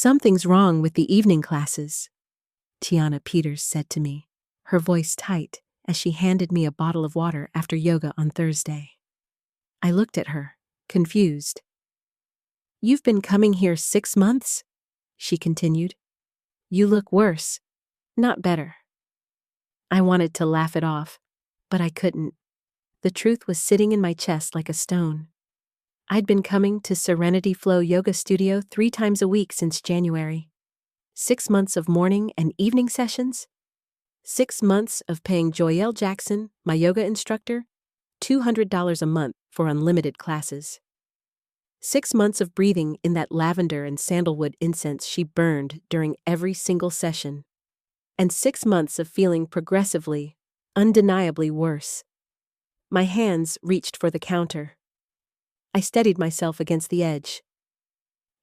"Something's wrong with the evening classes," Tiana Peters said to me, her voice tight as she handed me a bottle of water after yoga on Thursday. I looked at her, confused. "You've been coming here 6 months?" she continued. "You look worse, not better." I wanted to laugh it off, but I couldn't. The truth was sitting in my chest like a stone. I'd been coming to Serenity Flow Yoga Studio 3 times a week since January. 6 months of morning and evening sessions. 6 months of paying Joyelle Jackson, my yoga instructor, $200 a month for unlimited classes. 6 months of breathing in that lavender and sandalwood incense she burned during every single session. And 6 months of feeling progressively, undeniably worse. My hands reached for the counter. I steadied myself against the edge.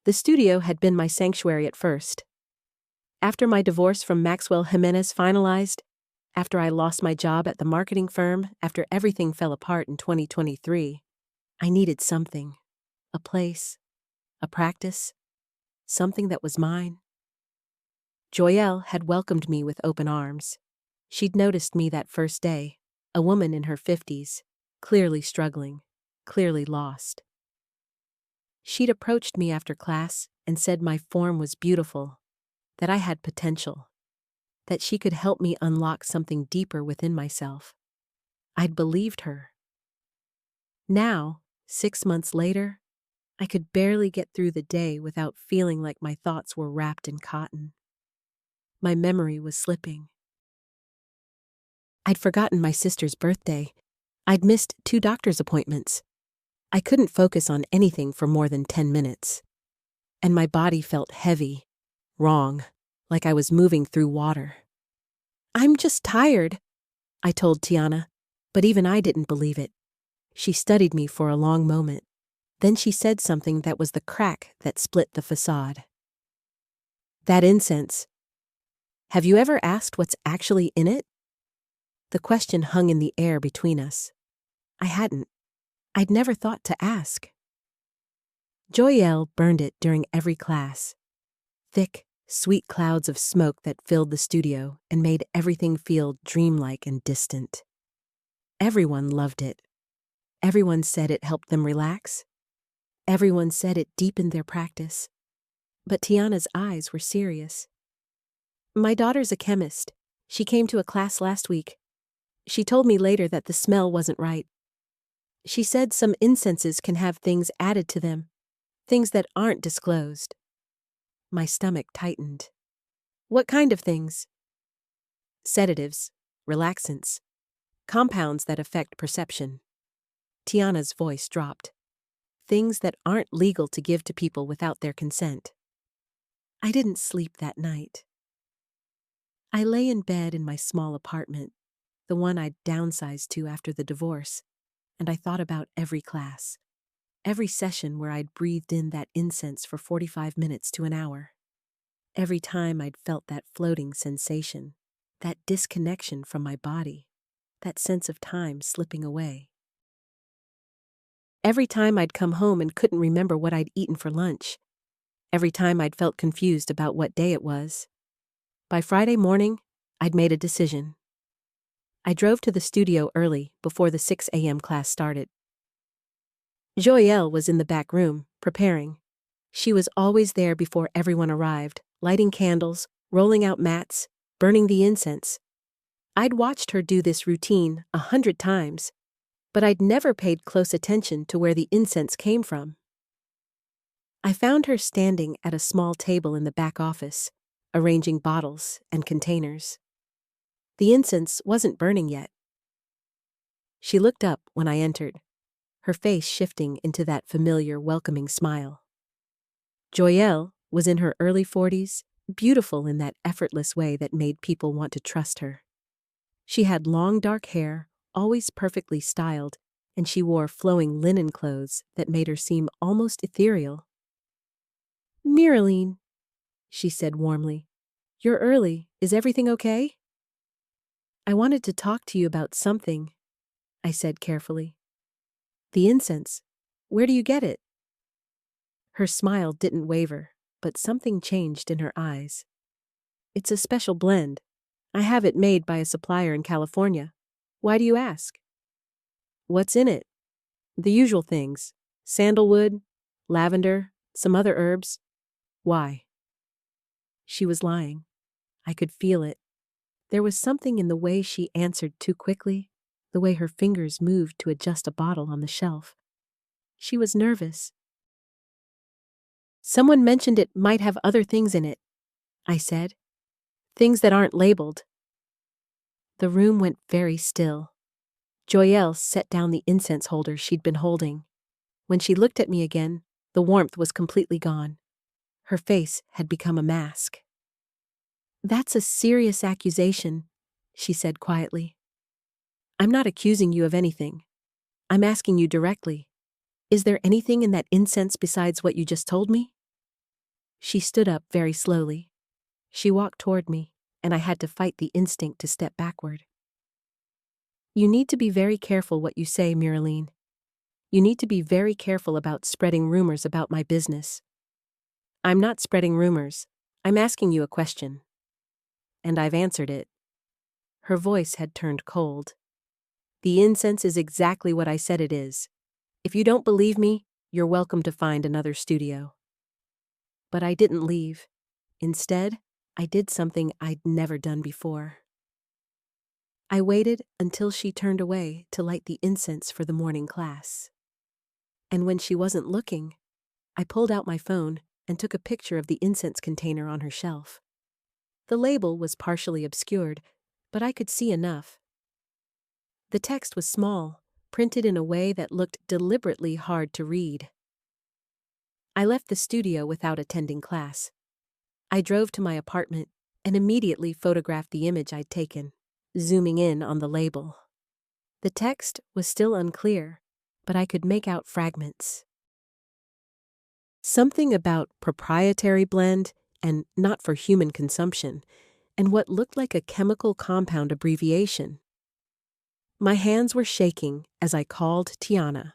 The studio had been my sanctuary at first. After my divorce from Maxwell Jimenez finalized, after I lost my job at the marketing firm, after everything fell apart in 2023, I needed something. A place, a practice, something that was mine. Joyelle had welcomed me with open arms. She'd noticed me that first day, a woman in her 50s, clearly struggling, clearly lost. She'd approached me after class and said my form was beautiful, that I had potential, that she could help me unlock something deeper within myself. I'd believed her. Now, 6 months later, I could barely get through the day without feeling like my thoughts were wrapped in cotton. My memory was slipping. I'd forgotten my sister's birthday. I'd missed 2 doctor's appointments. I couldn't focus on anything for more than 10 minutes. And my body felt heavy, wrong, like I was moving through water. "I'm just tired," I told Tiana, but even I didn't believe it. She studied me for a long moment. Then she said something that was the crack that split the facade. "That incense. Have you ever asked what's actually in it?" The question hung in the air between us. I hadn't. I'd never thought to ask. Joyelle burned it during every class. Thick, sweet clouds of smoke that filled the studio and made everything feel dreamlike and distant. Everyone loved it. Everyone said it helped them relax. Everyone said it deepened their practice. But Tiana's eyes were serious. "My daughter's a chemist. She came to a class last week. She told me later that the smell wasn't right. She said some incenses can have things added to them, things that aren't disclosed." My stomach tightened. "What kind of things?" "Sedatives, relaxants, compounds that affect perception." Tiana's voice dropped. "Things that aren't legal to give to people without their consent." I didn't sleep that night. I lay in bed in my small apartment, the one I'd downsized to after the divorce, and I thought about every class, every session where I'd breathed in that incense for 45 minutes to an hour. Every time I'd felt that floating sensation, that disconnection from my body, that sense of time slipping away. Every time I'd come home and couldn't remember what I'd eaten for lunch. Every time I'd felt confused about what day it was. By Friday morning, I'd made a decision. I drove to the studio early before the 6 a.m. class started. Joyelle was in the back room, preparing. She was always there before everyone arrived, lighting candles, rolling out mats, burning the incense. I'd watched her do this routine 100 times, but I'd never paid close attention to where the incense came from. I found her standing at a small table in the back office, arranging bottles and containers. The incense wasn't burning yet. She looked up when I entered, her face shifting into that familiar, welcoming smile. Joyelle was in her early 40s, beautiful in that effortless way that made people want to trust her. She had long dark hair, always perfectly styled, and she wore flowing linen clothes that made her seem almost ethereal. "Miraline," she said warmly, "you're early. Is everything okay?" "I wanted to talk to you about something," I said carefully. "The incense. Where do you get it?" Her smile didn't waver, but something changed in her eyes. It's a special blend. I have it made by a supplier in California. Why do you ask? What's in it? The usual things. Sandalwood, lavender, some other herbs. Why? She was lying. I could feel it. There was something in the way she answered too quickly, the way her fingers moved to adjust a bottle on the shelf. She was nervous. Someone mentioned it might have other things in it, I said. Things that aren't labeled. The room went very still. Joyelle set down the incense holder she'd been holding. When she looked at me again, the warmth was completely gone. Her face had become a mask. That's a serious accusation, she said quietly. I'm not accusing you of anything. I'm asking you directly. Is there anything in that incense besides what you just told me? She stood up very slowly. She walked toward me, and I had to fight the instinct to step backward. You need to be very careful what you say, Miraline. You need to be very careful about spreading rumors about my business. I'm not spreading rumors. I'm asking you a question. And I've answered it. Her voice had turned cold. The incense is exactly what I said it is. If you don't believe me, you're welcome to find another studio. But I didn't leave. Instead, I did something I'd never done before. I waited until she turned away to light the incense for the morning class. And when she wasn't looking, I pulled out my phone and took a picture of the incense container on her shelf. The label was partially obscured, but I could see enough. The text was small, printed in a way that looked deliberately hard to read. I left the studio without attending class. I drove to my apartment and immediately photographed the image I'd taken, zooming in on the label. The text was still unclear, but I could make out fragments. Something about proprietary blend and not for human consumption, and what looked like a chemical compound abbreviation. My hands were shaking as I called Tiana.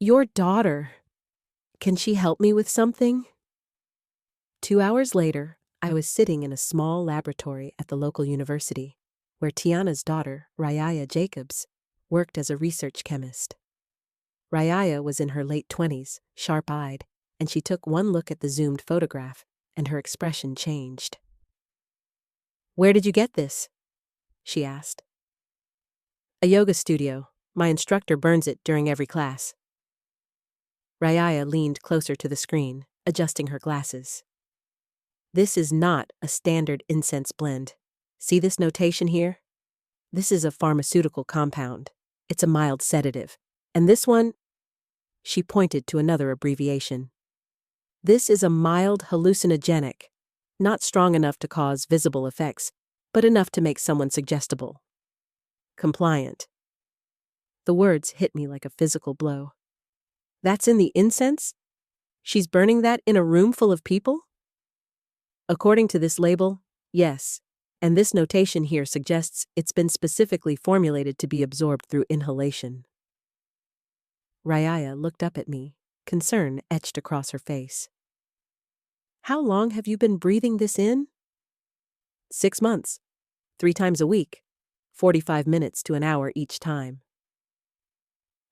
Your daughter. Can she help me with something? 2 hours later, I was sitting in a small laboratory at the local university, where Tiana's daughter, Rayaya Jacobs, worked as a research chemist. Rayaya was in her late 20s, sharp-eyed, and she took one look at the zoomed photograph, and her expression changed. Where did you get this? She asked. A yoga studio. My instructor burns it during every class. Rayaya leaned closer to the screen, adjusting her glasses. This is not a standard incense blend. See this notation here? This is a pharmaceutical compound. It's a mild sedative. And this one, she pointed to another abbreviation. This is a mild hallucinogenic, not strong enough to cause visible effects, but enough to make someone suggestible. Compliant. The words hit me like a physical blow. That's in the incense? She's burning that in a room full of people? According to this label, yes, and this notation here suggests it's been specifically formulated to be absorbed through inhalation. Rayaya looked up at me, concern etched across her face. How long have you been breathing this in? 6 months, 3 times a week, 45 minutes to an hour each time.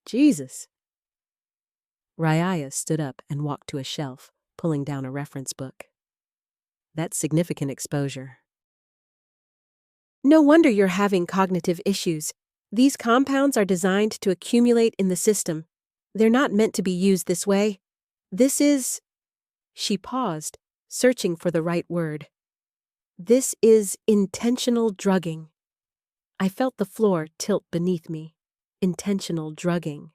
Jesus. Rayaya stood up and walked to a shelf, pulling down a reference book. That's significant exposure. No wonder you're having cognitive issues. These compounds are designed to accumulate in the system. They're not meant to be used this way. This is... She paused, searching for the right word. This is intentional drugging. I felt the floor tilt beneath me. Intentional drugging.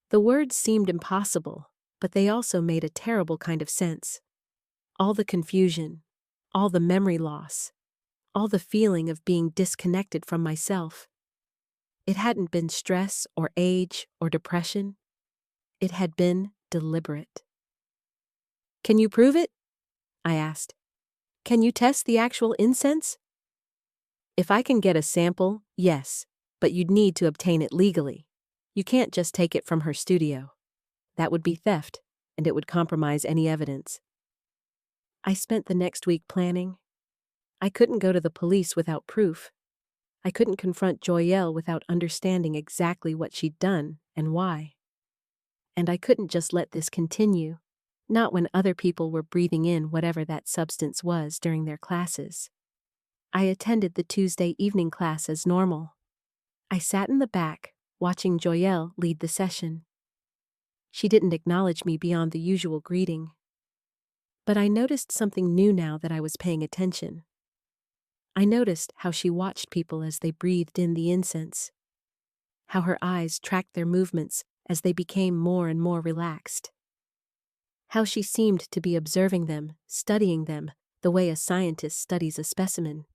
The words seemed impossible, but they also made a terrible kind of sense. All the confusion, all the memory loss, all the feeling of being disconnected from myself. It hadn't been stress or age or depression. It had been deliberate. Can you prove it? I asked. Can you test the actual incense? If I can get a sample, yes, but you'd need to obtain it legally. You can't just take it from her studio. That would be theft. and it would compromise any evidence. I spent the next week planning. I couldn't go to the police without proof. I couldn't confront Joyelle without understanding exactly what she'd done and why. And I couldn't just let this continue, not when other people were breathing in whatever that substance was during their classes. I attended the Tuesday evening class as normal. I sat in the back, watching Joyelle lead the session. She didn't acknowledge me beyond the usual greeting. But I noticed something new now that I was paying attention. I noticed how she watched people as they breathed in the incense, how her eyes tracked their movements as they became more and more relaxed, how she seemed to be observing them, studying them, the way a scientist studies a specimen.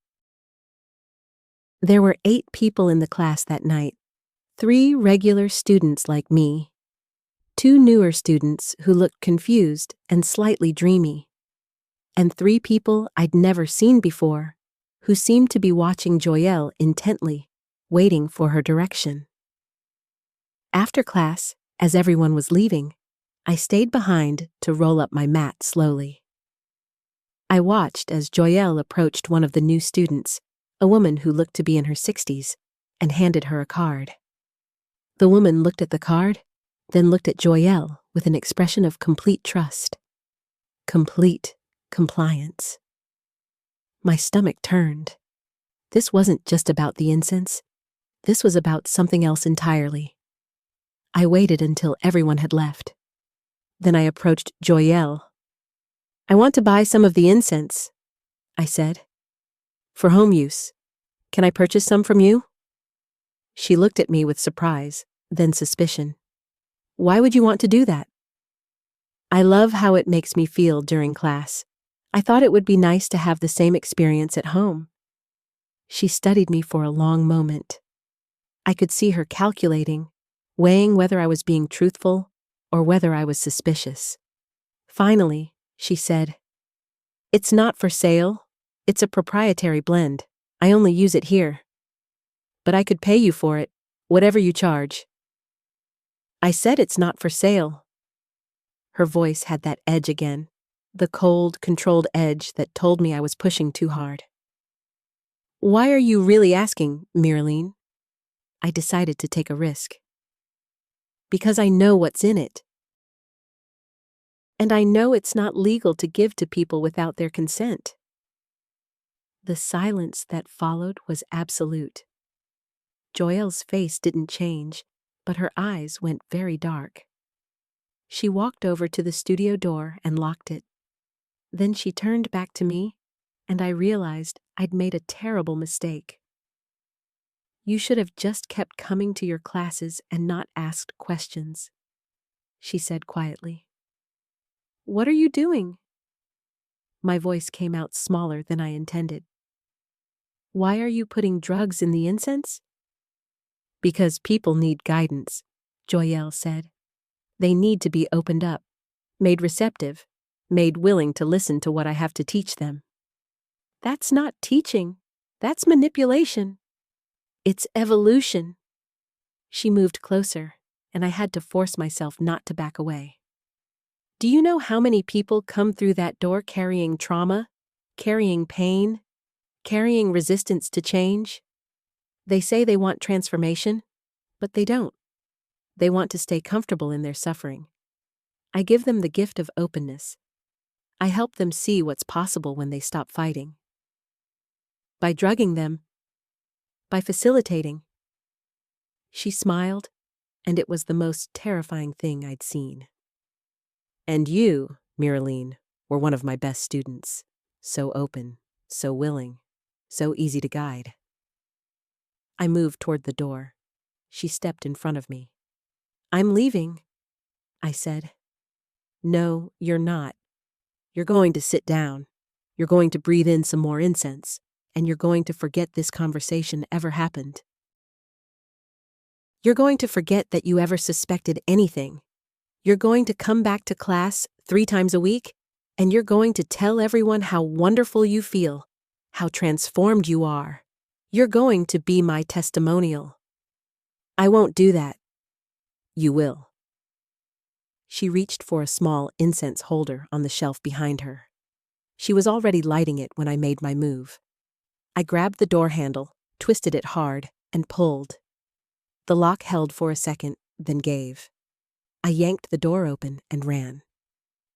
There were 8 people in the class that night, 3 regular students like me, 2 newer students who looked confused and slightly dreamy, and 3 people I'd never seen before who seemed to be watching Joyelle intently, waiting for her direction. After class, as everyone was leaving, I stayed behind to roll up my mat slowly. I watched as Joyelle approached one of the new students, a woman who looked to be in her 60s, and handed her a card. The woman looked at the card, then looked at Joyelle with an expression of complete trust. Complete compliance. My stomach turned. This wasn't just about the incense. This was about something else entirely. I waited until everyone had left. Then I approached Joyelle. "I want to buy some of the incense," I said. "For home use. Can I purchase some from you?" She looked at me with surprise, then suspicion. "Why would you want to do that?" "I love how it makes me feel during class. I thought it would be nice to have the same experience at home." She studied me for a long moment. I could see her calculating, weighing whether I was being truthful or whether I was suspicious. Finally, she said, "It's not for sale. It's a proprietary blend. I only use it here. But I could pay you for it, whatever you charge." I said it's not for sale. Her voice had that edge again, the cold, controlled edge that told me I was pushing too hard. "Why are you really asking, Miraline?" I decided to take a risk. "Because I know what's in it. And I know it's not legal to give to people without their consent." The silence that followed was absolute. Joyelle's face didn't change, but her eyes went very dark. She walked over to the studio door and locked it. Then she turned back to me, and I realized I'd made a terrible mistake. "You should have just kept coming to your classes and not asked questions," she said quietly. "What are you doing?" My voice came out smaller than I intended. "Why are you putting drugs in the incense?" "Because people need guidance," Joyelle said. "They need to be opened up, made receptive, made willing to listen to what I have to teach them." "That's not teaching. That's manipulation. It's evolution." She moved closer, and I had to force myself not to back away. "Do you know how many people come through that door carrying trauma, carrying pain, carrying resistance to change? They say they want transformation, but they don't. They want to stay comfortable in their suffering. I give them the gift of openness. I help them see what's possible when they stop fighting. By drugging them, by facilitating." She smiled, and it was the most terrifying thing I'd seen. "And you, Miraline, were one of my best students. So open, so willing, so easy to guide." I moved toward the door. She stepped in front of me. "I'm leaving," I said. "No, you're not. You're going to sit down. You're going to breathe in some more incense, and you're going to forget this conversation ever happened. You're going to forget that you ever suspected anything. You're going to come back to class 3 times a week, and you're going to tell everyone how wonderful you feel, how transformed you are. You're going to be my testimonial." "I won't do that." "You will." She reached for a small incense holder on the shelf behind her. She was already lighting it when I made my move. I grabbed the door handle, twisted it hard, and pulled. The lock held for a second, then gave. I yanked the door open and ran.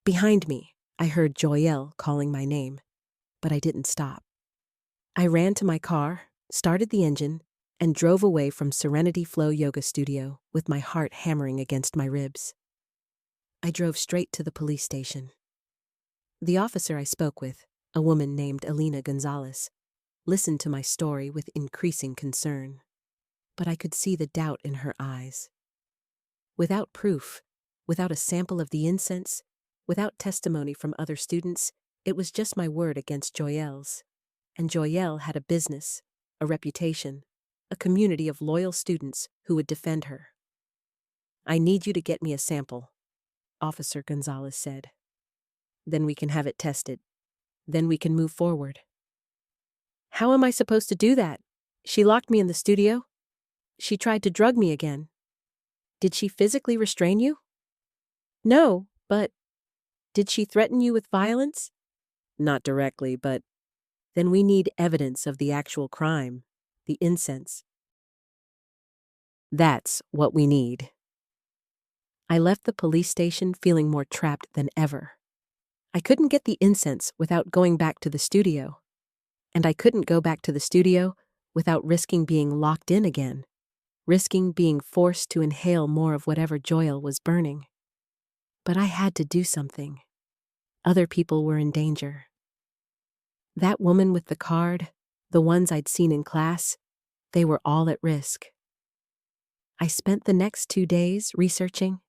Behind me, I heard Joyelle calling my name, but I didn't stop. I ran to my car, started the engine, and drove away from Serenity Flow Yoga Studio with my heart hammering against my ribs. I drove straight to the police station. The officer I spoke with, a woman named Elena Gonzalez, listened to my story with increasing concern. But I could see the doubt in her eyes. Without proof, without a sample of the incense, without testimony from other students, it was just my word against Joyelle's. And Joyelle had a business, a reputation, a community of loyal students who would defend her. "I need you to get me a sample," Officer Gonzalez said. "Then we can have it tested. Then we can move forward." "How am I supposed to do that? She locked me in the studio. She tried to drug me again." "Did she physically restrain you?" "No, but did she threaten you with violence?" "Not directly, but..." "Then we need evidence of the actual crime, the incense. That's what we need." I left the police station feeling more trapped than ever. I couldn't get the incense without going back to the studio. And I couldn't go back to the studio without risking being locked in again, risking being forced to inhale more of whatever Joyelle was burning. But I had to do something. Other people were in danger. That woman with the card, the ones I'd seen in class, they were all at risk. I spent the next 2 days researching.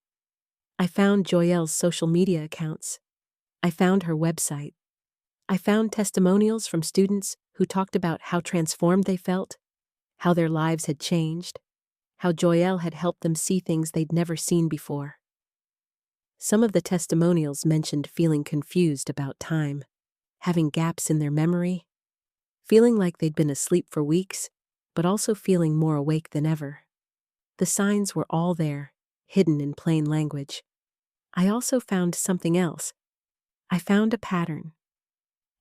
I found Joyelle's social media accounts. I found her website. I found testimonials from students who talked about how transformed they felt, how their lives had changed, how Joyelle had helped them see things they'd never seen before. Some of the testimonials mentioned feeling confused about time, having gaps in their memory, feeling like they'd been asleep for weeks, but also feeling more awake than ever. The signs were all there, hidden in plain language. I also found something else. I found a pattern.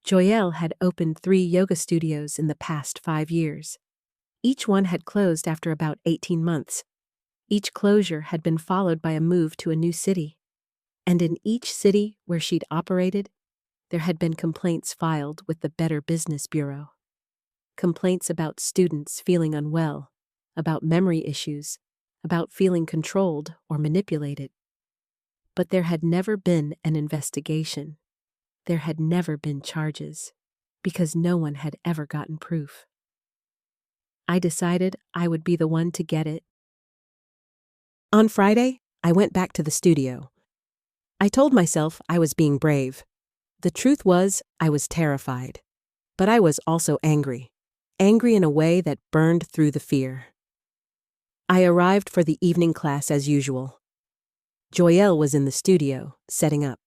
Joyelle had opened 3 yoga studios in the past 5 years. Each one had closed after about 18 months. Each closure had been followed by a move to a new city. And in each city where she'd operated, there had been complaints filed with the Better Business Bureau. Complaints about students feeling unwell, about memory issues, about feeling controlled or manipulated. But there had never been an investigation. There had never been charges, because no one had ever gotten proof. I decided I would be the one to get it. On Friday, I went back to the studio. I told myself I was being brave. The truth was, I was terrified. But I was also angry. Angry in a way that burned through the fear. I arrived for the evening class as usual. Joyelle was in the studio, setting up.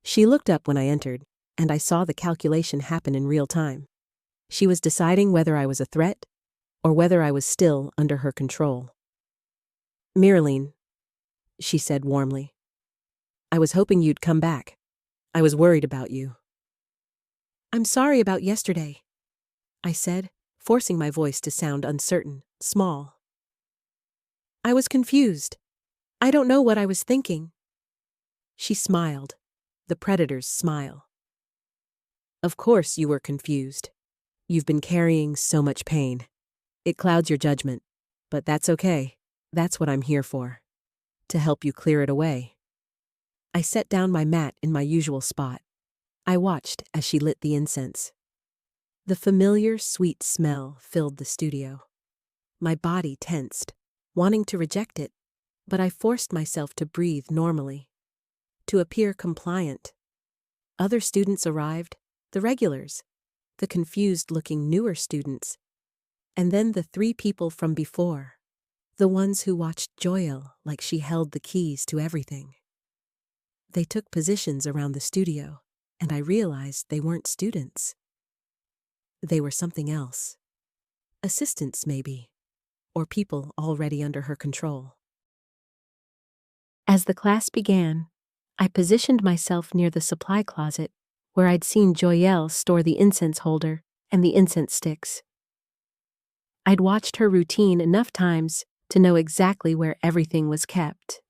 She looked up when I entered, and I saw the calculation happen in real time. She was deciding whether I was a threat or whether I was still under her control. "Miraline," she said warmly, "I was hoping you'd come back. I was worried about you." "I'm sorry about yesterday," I said, forcing my voice to sound uncertain, small. "I was confused. I don't know what I was thinking." She smiled, the predator's smile. "Of course you were confused. You've been carrying so much pain. It clouds your judgment, but that's okay. That's what I'm here for. To help you clear it away." I set down my mat in my usual spot. I watched as she lit the incense. The familiar, sweet smell filled the studio. My body tensed, wanting to reject it, but I forced myself to breathe normally, to appear compliant. Other students arrived, the regulars, the confused-looking newer students, and then the 3 people from before, the ones who watched Joyelle like she held the keys to everything. They took positions around the studio, and I realized they weren't students. They were something else. Assistants, maybe, or people already under her control. As the class began, I positioned myself near the supply closet where I'd seen Joyelle store the incense holder and the incense sticks. I'd watched her routine enough times to know exactly where everything was kept.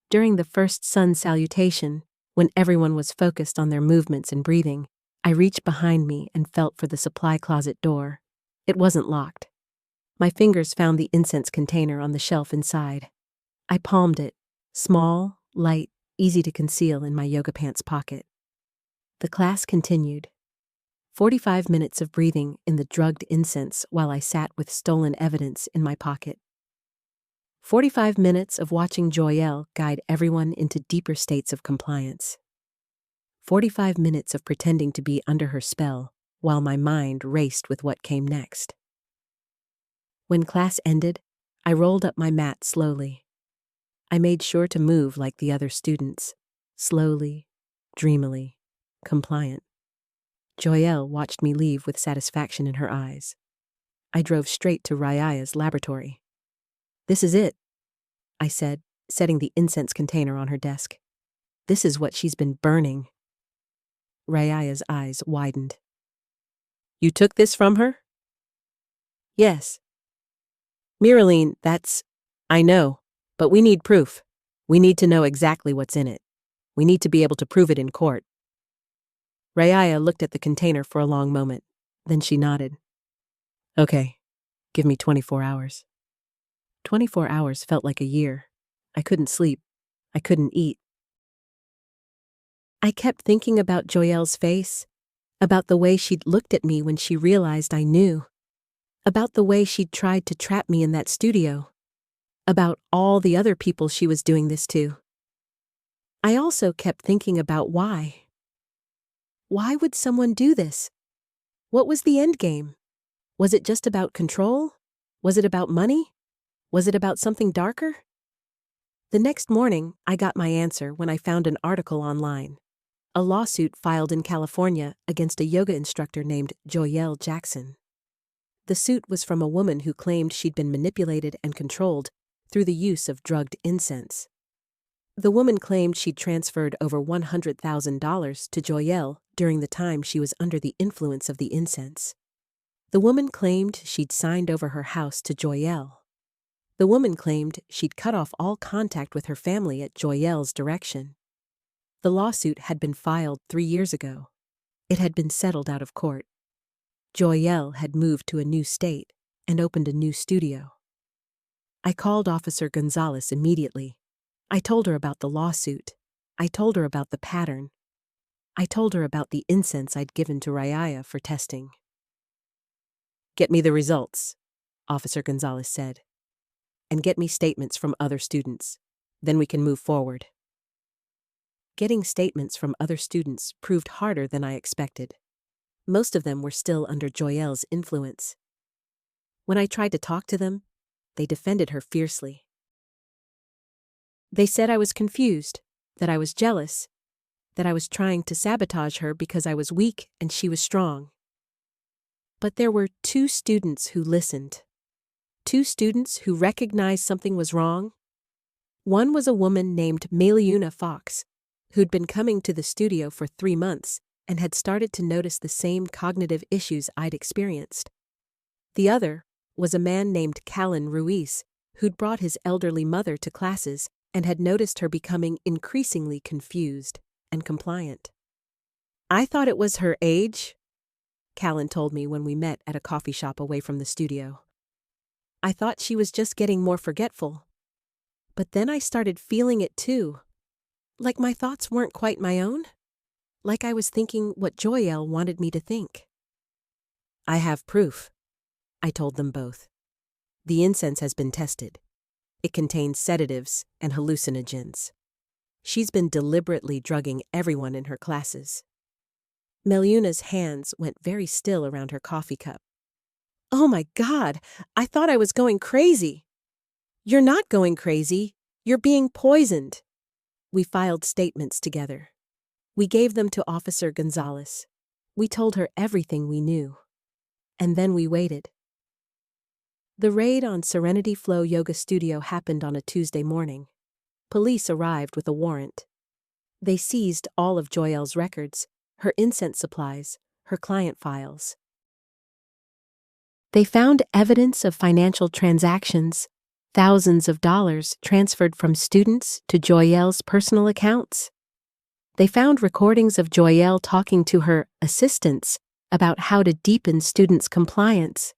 During the first sun salutation, when everyone was focused on their movements and breathing, I reached behind me and felt for the supply closet door. It wasn't locked. My fingers found the incense container on the shelf inside. I palmed it, small, light, easy to conceal in my yoga pants pocket. The class continued. 45 minutes of breathing in the drugged incense while I sat with stolen evidence in my pocket. 45 minutes of watching Joyelle guide everyone into deeper states of compliance. 45 minutes of pretending to be under her spell while my mind raced with what came next. When class ended, I rolled up my mat slowly. I made sure to move like the other students, slowly, dreamily, compliant. Joyelle watched me leave with satisfaction in her eyes. I drove straight to Rayaya's laboratory. "This is it," I said, setting the incense container on her desk. "This is what she's been burning." Rayaya's eyes widened. "You took this from her?" "Yes." "Miraline, I know, but we need proof. We need to know exactly what's in it. We need to be able to prove it in court." Rayaya looked at the container for a long moment. Then she nodded. "Okay, give me 24 hours. 24 hours felt like a year. I couldn't sleep. I couldn't eat. I kept thinking about Joyelle's face, about the way she'd looked at me when she realized I knew, about the way she'd tried to trap me in that studio, about all the other people she was doing this to. I also kept thinking about why. Why would someone do this? What was the end game? Was it just about control? Was it about money? Was it about something darker? The next morning, I got my answer when I found an article online. A lawsuit filed in California against a yoga instructor named Joyelle Jackson. The suit was from a woman who claimed she'd been manipulated and controlled through the use of drugged incense. The woman claimed she'd transferred over $100,000 to Joyelle during the time she was under the influence of the incense. The woman claimed she'd signed over her house to Joyelle. The woman claimed she'd cut off all contact with her family at Joyelle's direction. The lawsuit had been filed 3 years ago. It had been settled out of court. Joyelle had moved to a new state and opened a new studio. I called Officer Gonzalez immediately. I told her about the lawsuit. I told her about the pattern. I told her about the incense I'd given to Rayaya for testing. "Get me the results," Officer Gonzalez said, "and get me statements from other students. Then we can move forward." Getting statements from other students proved harder than I expected. Most of them were still under Joyelle's influence. When I tried to talk to them, they defended her fiercely. They said I was confused, that I was jealous, that I was trying to sabotage her because I was weak and she was strong. But there were 2 students who listened. 2 students who recognized something was wrong. One was a woman named Maliuna Fox, who'd been coming to the studio for 3 months and had started to notice the same cognitive issues I'd experienced. The other was a man named Callan Ruiz, who'd brought his elderly mother to classes and had noticed her becoming increasingly confused and compliant. "I thought it was her age," Callan told me when we met at a coffee shop away from the studio. "I thought she was just getting more forgetful. But then I started feeling it too. Like my thoughts weren't quite my own. Like I was thinking what Joyelle wanted me to think." "I have proof," I told them both. "The incense has been tested. It contains sedatives and hallucinogens. She's been deliberately drugging everyone in her classes." Meliuna's hands went very still around her coffee cup. "Oh my God, I thought I was going crazy." "You're not going crazy. You're being poisoned." We filed statements together. We gave them to Officer Gonzalez. We told her everything we knew. And then we waited. The raid on Serenity Flow Yoga Studio happened on a Tuesday morning. Police arrived with a warrant. They seized all of Joyelle's records, her incense supplies, her client files. They found evidence of financial transactions, thousands of dollars transferred from students to Joyelle's personal accounts. They found recordings of Joyelle talking to her assistants about how to deepen students' compliance.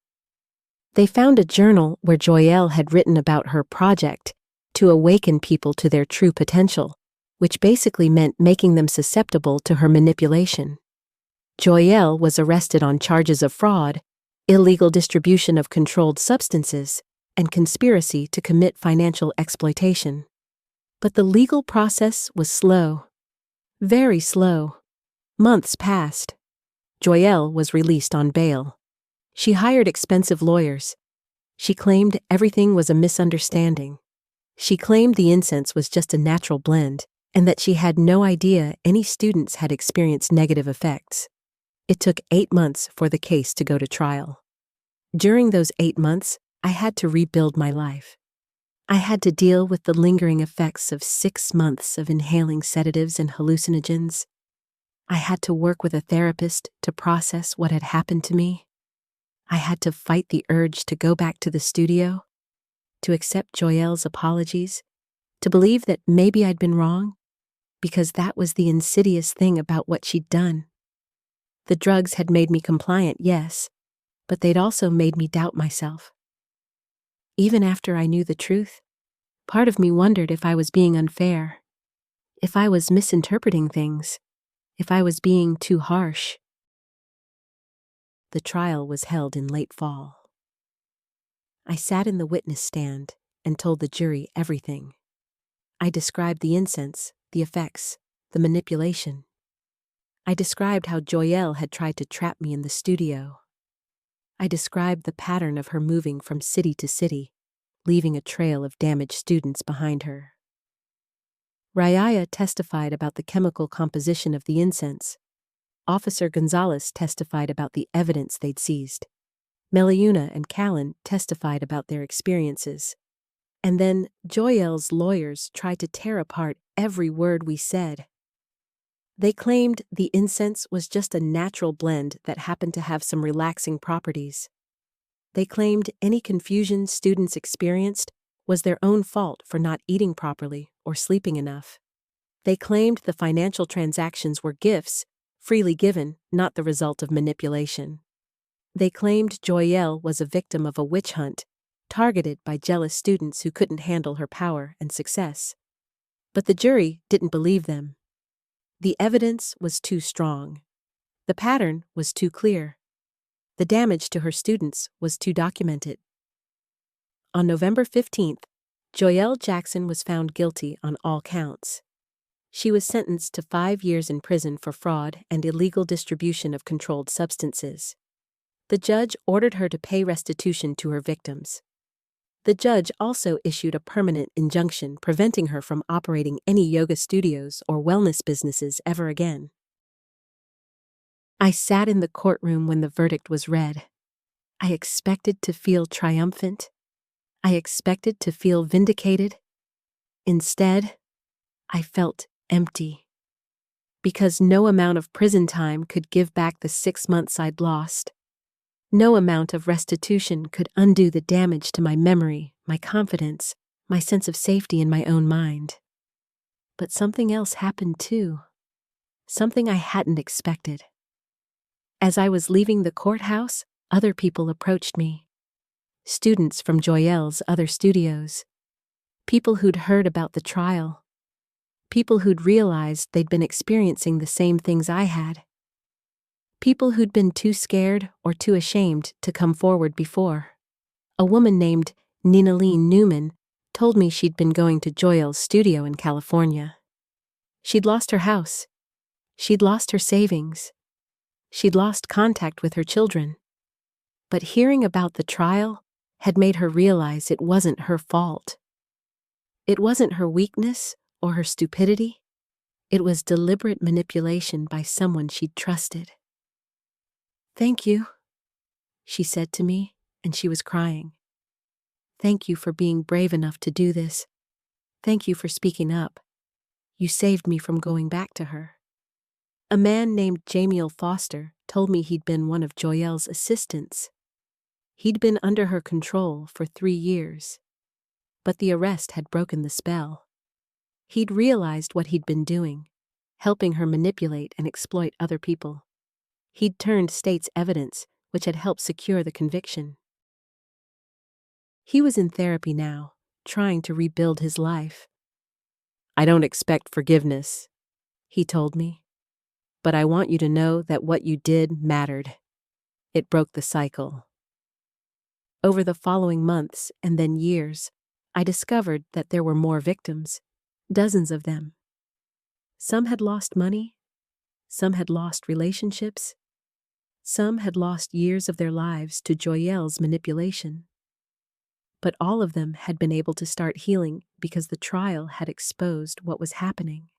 They found a journal where Joyelle had written about her project to awaken people to their true potential, which basically meant making them susceptible to her manipulation. Joyelle was arrested on charges of fraud, illegal distribution of controlled substances, and conspiracy to commit financial exploitation. But the legal process was slow. Very slow. Months passed. Joyelle was released on bail. She hired expensive lawyers. She claimed everything was a misunderstanding. She claimed the incense was just a natural blend, and that she had no idea any students had experienced negative effects. It took 8 months for the case to go to trial. During those 8 months, I had to rebuild my life. I had to deal with the lingering effects of 6 months of inhaling sedatives and hallucinogens. I had to work with a therapist to process what had happened to me. I had to fight the urge to go back to the studio, to accept Joyelle's apologies, to believe that maybe I'd been wrong, because that was the insidious thing about what she'd done. The drugs had made me compliant, yes, but they'd also made me doubt myself. Even after I knew the truth, part of me wondered if I was being unfair, if I was misinterpreting things, if I was being too harsh. The trial was held in late fall. I sat in the witness stand and told the jury everything. I described the incense, the effects, the manipulation. I described how Joyelle had tried to trap me in the studio. I described the pattern of her moving from city to city, leaving a trail of damaged students behind her. Rayaya testified about the chemical composition of the incense. Officer Gonzalez testified about the evidence they'd seized. Meliuna and Callan testified about their experiences. And then Joyelle's lawyers tried to tear apart every word we said. They claimed the incense was just a natural blend that happened to have some relaxing properties. They claimed any confusion students experienced was their own fault for not eating properly or sleeping enough. They claimed the financial transactions were gifts, freely given, not the result of manipulation. They claimed Joyelle was a victim of a witch hunt, targeted by jealous students who couldn't handle her power and success. But the jury didn't believe them. The evidence was too strong. The pattern was too clear. The damage to her students was too documented. On November 15th, Joyelle Jackson was found guilty on all counts. She was sentenced to 5 years in prison for fraud and illegal distribution of controlled substances. The judge ordered her to pay restitution to her victims. The judge also issued a permanent injunction preventing her from operating any yoga studios or wellness businesses ever again. I sat in the courtroom when the verdict was read. I expected to feel triumphant. I expected to feel vindicated. Instead, I felt empty. Because no amount of prison time could give back the 6 months I'd lost. No amount of restitution could undo the damage to my memory, my confidence, my sense of safety in my own mind. But something else happened too. Something I hadn't expected. As I was leaving the courthouse, other people approached me. Students from Joyelle's other studios. People who'd heard about the trial. People who'd realized they'd been experiencing the same things I had. People who'd been too scared or too ashamed to come forward before. A woman named Ninaline Newman told me she'd been going to Joyelle's studio in California. She'd lost her house. She'd lost her savings. She'd lost contact with her children. But hearing about the trial had made her realize it wasn't her fault. It wasn't her weakness or her stupidity. It was deliberate manipulation by someone she'd trusted. "Thank you," she said to me, and she was crying. "Thank you for being brave enough to do this. Thank you for speaking up. You saved me from going back to her. A man named Jamiel Foster told me he'd been one of Joyelle's assistants. He'd been under her control for 3 years. But the arrest had broken the spell. He'd realized what he'd been doing, helping her manipulate and exploit other people. He'd turned state's evidence, which had helped secure the conviction. He was in therapy now, trying to rebuild his life. I don't expect forgiveness, he told me. But I want you to know that what you did mattered. It broke the cycle. Over the following months and then years, I discovered that there were more victims, dozens of them. Some had lost money, some had lost relationships, some had lost years of their lives to Joyelle's manipulation. But all of them had been able to start healing because the trial had exposed what was happening.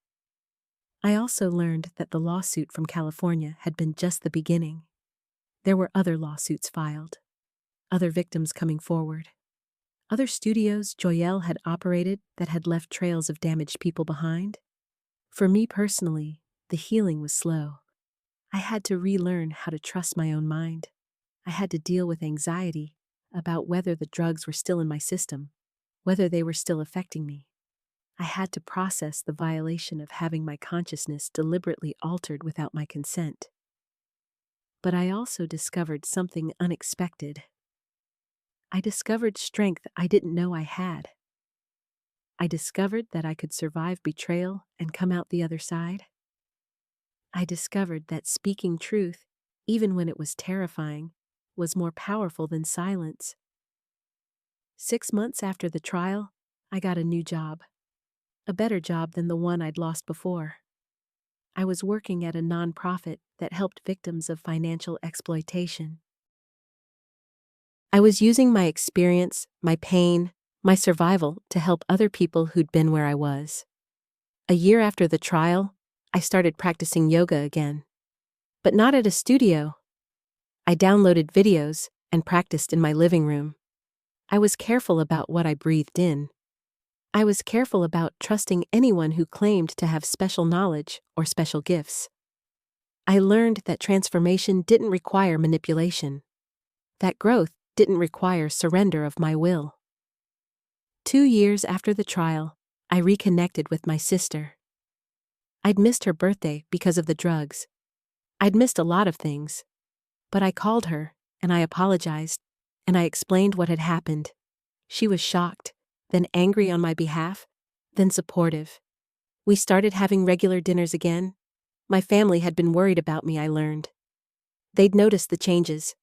I also learned that the lawsuit from California had been just the beginning. There were other lawsuits filed, other victims coming forward, other studios Joyelle had operated that had left trails of damaged people behind. For me personally, the healing was slow. I had to relearn how to trust my own mind. I had to deal with anxiety about whether the drugs were still in my system, whether they were still affecting me. I had to process the violation of having my consciousness deliberately altered without my consent. But I also discovered something unexpected. I discovered strength I didn't know I had. I discovered that I could survive betrayal and come out the other side. I discovered that speaking truth, even when it was terrifying, was more powerful than silence. 6 months after the trial, I got a new job. A better job than the one I'd lost before. I was working at a nonprofit that helped victims of financial exploitation. I was using my experience, my pain, my survival to help other people who'd been where I was. A year after the trial, I started practicing yoga again. But not at a studio. I downloaded videos and practiced in my living room. I was careful about what I breathed in. I was careful about trusting anyone who claimed to have special knowledge or special gifts. I learned that transformation didn't require manipulation, that growth didn't require surrender of my will. 2 years after the trial, I reconnected with my sister. I'd missed her birthday because of the drugs. I'd missed a lot of things. But I called her, and I apologized, and I explained what had happened. She was shocked, then angry on my behalf, then supportive. We started having regular dinners again. My family had been worried about me, I learned. They'd noticed the changes.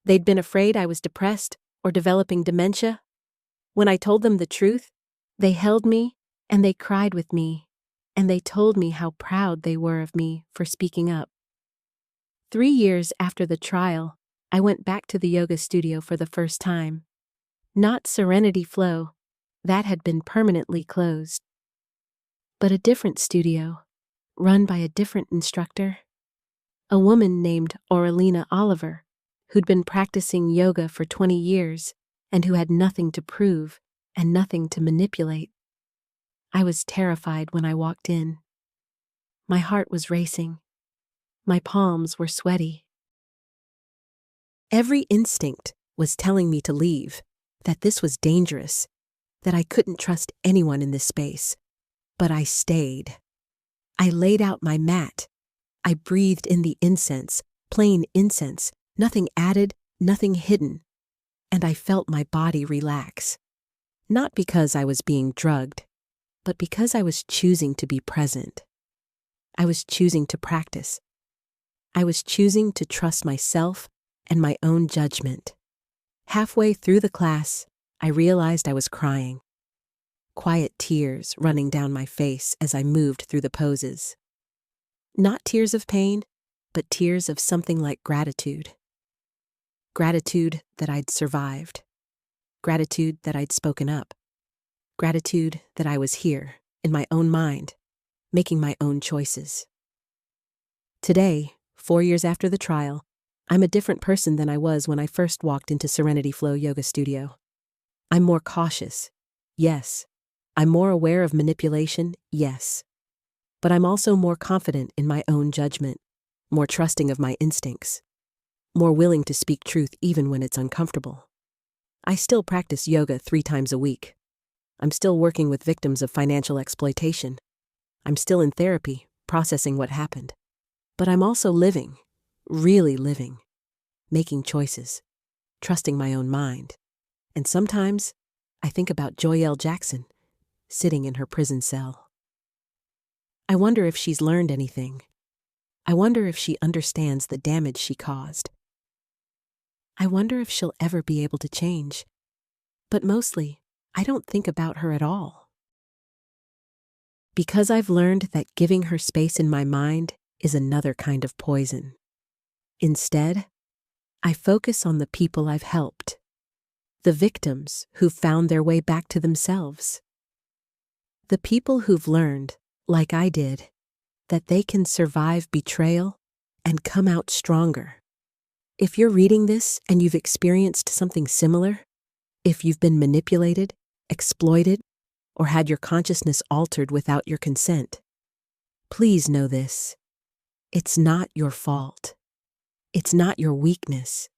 They'd been afraid I was depressed or developing dementia. When I told them the truth, they held me and they cried with me, and they told me how proud they were of me for speaking up. 3 years after the trial, I went back to the yoga studio for the first time. Not Serenity Flow, that had been permanently closed. But a different studio, run by a different instructor. A woman named Aurelina Oliver, who'd been practicing yoga for 20 years and who had nothing to prove and nothing to manipulate. I was terrified when I walked in. My heart was racing. My palms were sweaty. Every instinct was telling me to leave, that this was dangerous, that I couldn't trust anyone in this space. But I stayed. I laid out my mat. I breathed in the incense, plain incense, nothing added, nothing hidden. And I felt my body relax. Not because I was being drugged, but because I was choosing to be present. I was choosing to practice. I was choosing to trust myself and my own judgment. Halfway through the class, I realized I was crying. Quiet tears running down my face as I moved through the poses. Not tears of pain, but tears of something like gratitude. Gratitude that I'd survived. Gratitude that I'd spoken up. Gratitude that I was here, in my own mind, making my own choices. Today, 4 years after the trial, I'm a different person than I was when I first walked into Serenity Flow Yoga Studio. I'm more cautious. Yes, I'm more aware of manipulation, yes. But I'm also more confident in my own judgment, more trusting of my instincts, more willing to speak truth even when it's uncomfortable. I still practice yoga 3 times a week. I'm still working with victims of financial exploitation. I'm still in therapy, processing what happened. But I'm also living, really living, making choices, trusting my own mind. And sometimes, I think about Joyelle Jackson, sitting in her prison cell. I wonder if she's learned anything. I wonder if she understands the damage she caused. I wonder if she'll ever be able to change. But mostly, I don't think about her at all. Because I've learned that giving her space in my mind is another kind of poison. Instead, I focus on the people I've helped, the victims who've found their way back to themselves, the people who've learned, like I did, that they can survive betrayal and come out stronger. If you're reading this and you've experienced something similar, if you've been manipulated, exploited, or had your consciousness altered without your consent, please know this. It's not your fault. It's not your weakness,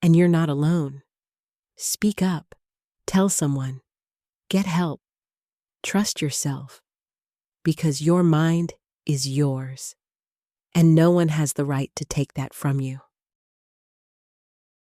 and you're not alone. Speak up. Tell someone. Get help. Trust yourself. Because your mind is yours, and no one has the right to take that from you.